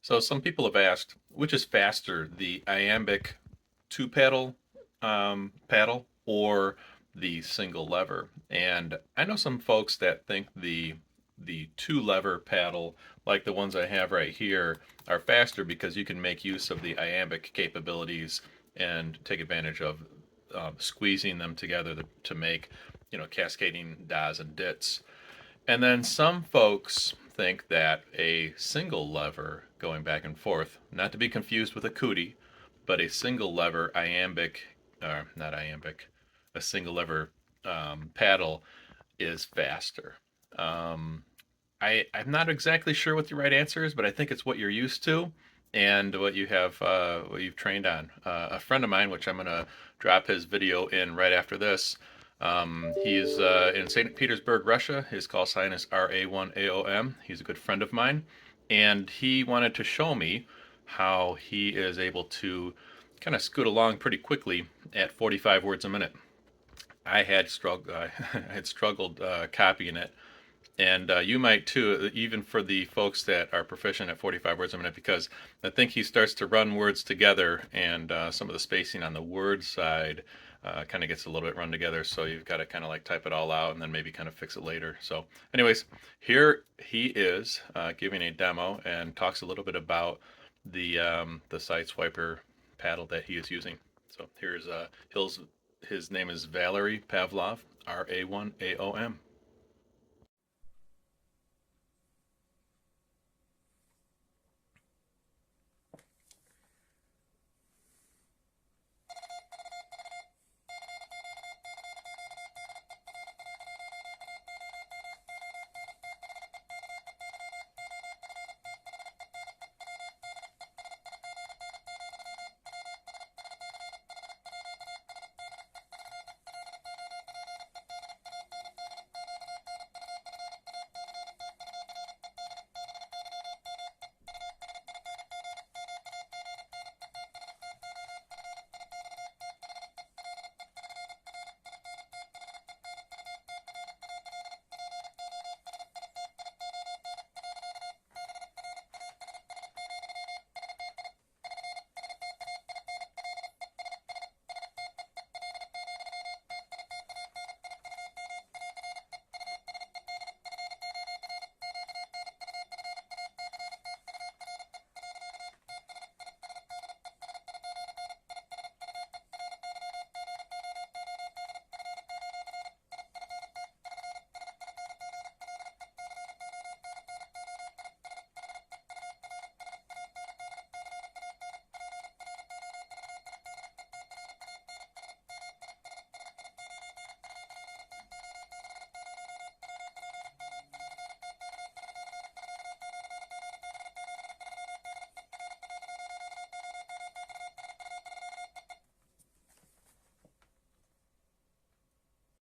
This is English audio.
So some people have asked, which is faster, the Iambic two paddle or the single lever? And I know some folks that think the two lever paddle, like the ones I have right here, are faster because you can make use of the Iambic capabilities and take advantage of squeezing them together to make, cascading das and dits. And then some folks think that a single lever going back and forth, not to be confused with a cootie, but a single lever iambic, or not iambic, a single lever paddle is faster. Um, I'm not exactly sure what the right answer is, but I think it's what you're used to and what you've trained on. A friend of mine, which I'm going to drop his video in right after this, he's in St. Petersburg, Russia. His call sign is RA1AOM. He's a good friend of mine, and he wanted to show me how he is able to kind of scoot along pretty quickly at 45 words a minute. I had struggled copying it, and you might too, even for the folks that are proficient at 45 words a minute, because I think he starts to run words together, and some of the spacing on the word side kind of gets a little bit run together. So you've got to kind of like type it all out and then maybe kind of fix it later. So, anyways, here he is giving a demo and talks a little bit about the side swiper paddle that he is using. So here's his name is Valery Pavlov, RA1AOM.